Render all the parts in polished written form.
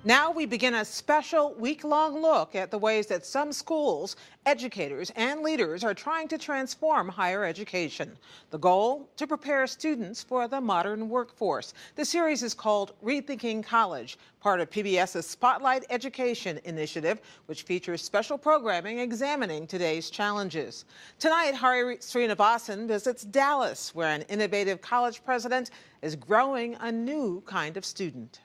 Now we begin a special week-long look at the ways that some schools, educators, and leaders are trying to transform higher education. The goal? To prepare students for the modern workforce. The series is called Rethinking College, part of PBS's Spotlight Education initiative, which features special programming examining today's challenges. Tonight, Sreenivasan visits Dallas, where an innovative college president is growing a new kind of student.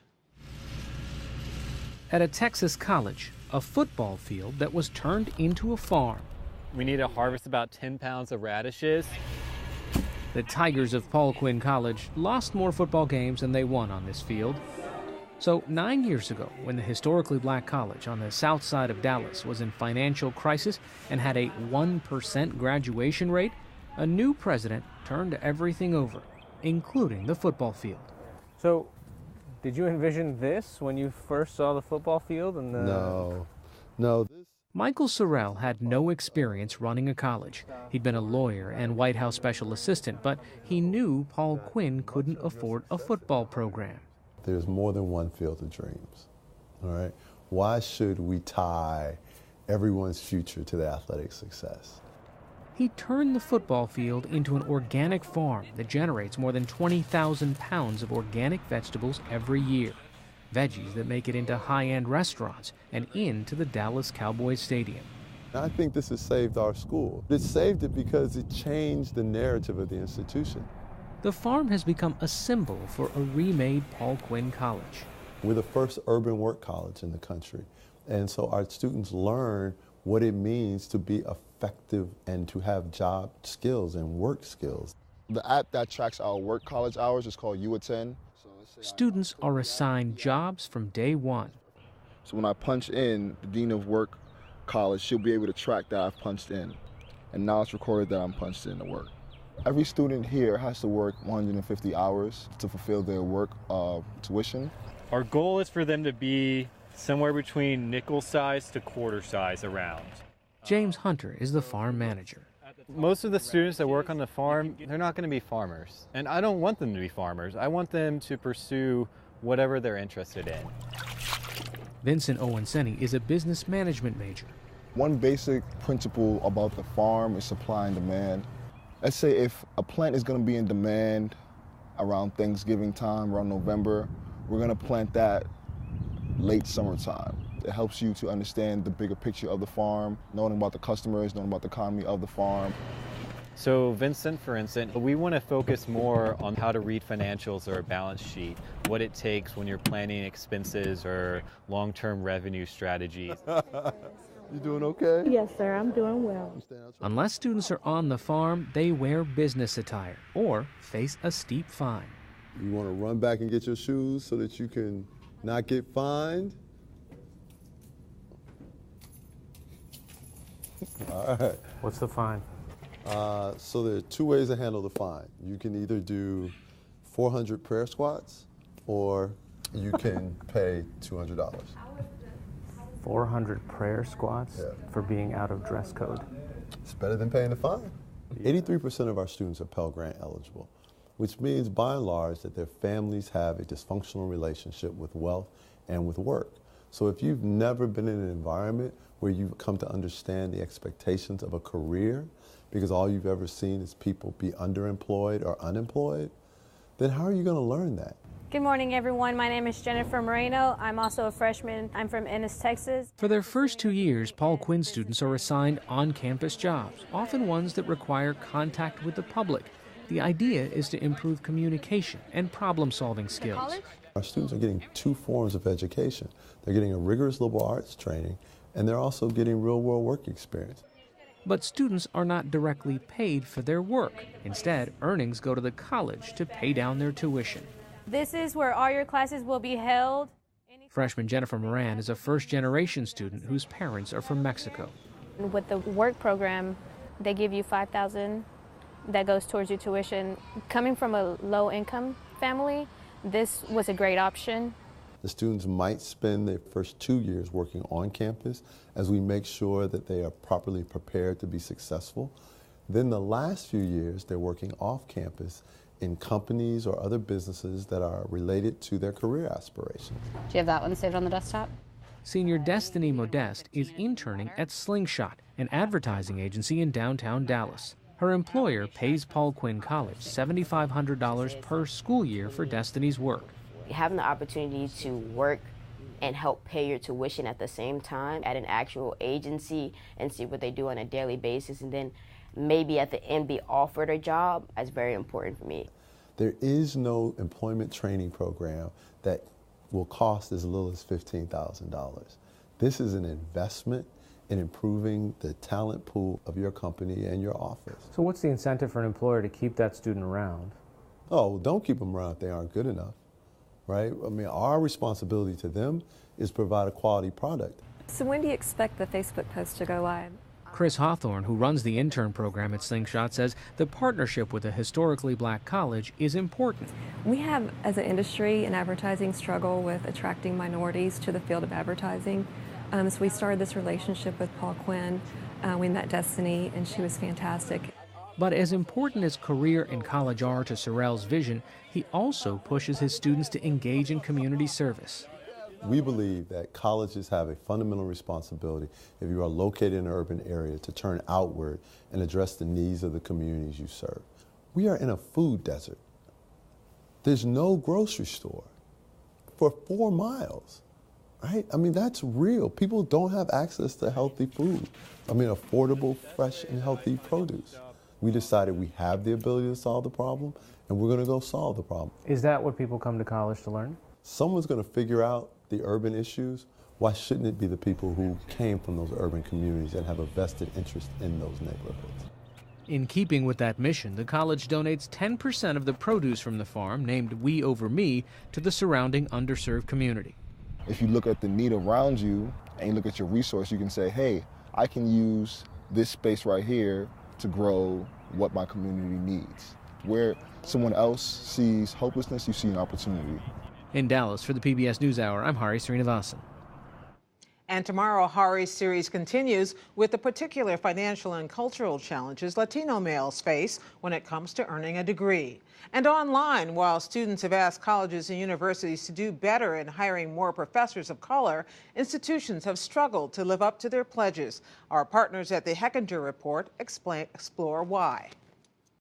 At a Texas college, a football field that was turned into a farm. We need to harvest about 10 pounds of radishes. The Tigers of Paul Quinn College lost more football games than they won on this field. So 9 years ago, when the historically black college on the south side of Dallas was in financial crisis and had a 1% graduation rate, a new president turned everything over, including the football field. So, did you envision this when you first saw the football field? No. Michael Sorrell had no experience running a college. He'd been a lawyer and White House special assistant, but he knew Paul Quinn couldn't afford a football program. There's more than one field of dreams, all right? Why should we tie everyone's future to their athletic success? He turned the football field into an organic farm that generates more than 20,000 pounds of organic vegetables every year. Veggies that make it into high-end restaurants and into the Dallas Cowboys Stadium. I think this has saved our school. It saved it because it changed the narrative of the institution. The farm has become a symbol for a remade Paul Quinn College. We're the first urban work college in the country, and so our students learn what it means to be effective and to have job skills and work skills. The app that tracks our work college hours is called U-Attend. Students are assigned jobs from day one. So when I punch in, the Dean of Work College, she'll be able to track that I've punched in. And now it's recorded that I'm punched in to work. Every student here has to work 150 hours to fulfill their work tuition. Our goal is for them to be somewhere between nickel size to quarter size around. James Hunter is the farm manager. Most of the students that work on the farm, they're not going to be farmers. And I don't want them to be farmers. I want them to pursue whatever they're interested in. Vincent Owenseni is a business management major. One basic principle about the farm is supply and demand. Let's say if a plant is going to be in demand around Thanksgiving time, around November, we're going to plant that late summertime. It helps you to understand the bigger picture of the farm, knowing about the customers, knowing about the economy of the farm. So Vincent, for instance, we want to focus more on how to read financials or a balance sheet, what it takes when you're planning expenses or long-term revenue strategies. You doing okay? Yes, sir, I'm doing well. Unless students are on the farm, they wear business attire or face a steep fine. You want to run back and get your shoes so that you can not get fined? All right. What's the fine? So there are two ways to handle the fine. You can either do 400 prayer squats or you can pay $200. 400 prayer squats for being out of dress code. It's better than paying the fine. 83% of our students are Pell Grant eligible, which means by and large that their families have a dysfunctional relationship with wealth and with work. So if you've never been in an environment where you've come to understand the expectations of a career, because all you've ever seen is people be underemployed or unemployed, then how are you going to learn that? Good morning, everyone. My name is Jennifer Moreno. I'm also a freshman. I'm from Ennis, Texas. For their first 2 years, Paul Quinn students are assigned on-campus jobs, often ones that require contact with the public. The idea is to improve communication and problem-solving skills. Our students are getting two forms of education. They're getting a rigorous liberal arts training, and they're also getting real-world work experience. But students are not directly paid for their work. Instead, earnings go to the college to pay down their tuition. This is where all your classes will be held. Freshman Jennifer Moran is a first-generation student whose parents are from Mexico. With the work program, they give you $5,000 that goes towards your tuition. Coming from a low-income family, this was a great option. The students might spend their first 2 years working on campus as we make sure that they are properly prepared to be successful. Then the last few years, they're working off campus in companies or other businesses that are related to their career aspirations. Do you have that one saved on the desktop? Senior Destiny Modeste is interning at Slingshot, an advertising agency in downtown Dallas. Her employer pays Paul Quinn College $7,500 per school year for Destiny's work. Having the opportunity to work and help pay your tuition at the same time at an actual agency and see what they do on a daily basis, and then maybe at the end be offered a job, is very important for me. There is no employment training program that will cost as little as $15,000. This is an investment in improving the talent pool of your company and your office. So what's the incentive for an employer to keep that student around? Oh, don't keep them around if they aren't good enough, right? I mean, our responsibility to them is provide a quality product. So when do you expect the Facebook post to go live? Chris Hawthorne, who runs the intern program at Slingshot, says the partnership with a historically black college is important. We have, as an industry and advertising, struggle with attracting minorities to the field of advertising. So we started this relationship with Paul Quinn. We met Destiny, and she was fantastic. But as important as career and college are to Sorrell's vision, he also pushes his students to engage in community service. We believe that colleges have a fundamental responsibility, if you are located in an urban area, to turn outward and address the needs of the communities you serve. We are in a food desert. There's no grocery store for 4 miles, right? I mean, that's real. People don't have access to healthy food. I mean, affordable, fresh, and healthy produce. We decided we have the ability to solve the problem, and we're going to go solve the problem. Is that what people come to college to learn? Someone's going to figure out the urban issues. Why shouldn't it be the people who came from those urban communities and have a vested interest in those neighborhoods? In keeping with that mission, the college donates 10% of the produce from the farm, named We Over Me, to the surrounding underserved community. If you look at the need around you and you look at your resource, you can say, hey, I can use this space right here to grow what my community needs. Where someone else sees hopelessness, you see an opportunity. In Dallas, for the PBS Newshour, I'm Sreenivasan. And tomorrow, Hari's series continues with the particular financial and cultural challenges Latino males face when it comes to earning a degree. And online, while students have asked colleges and universities to do better in hiring more professors of color, institutions have struggled to live up to their pledges. Our partners at the Hechinger Report explore why.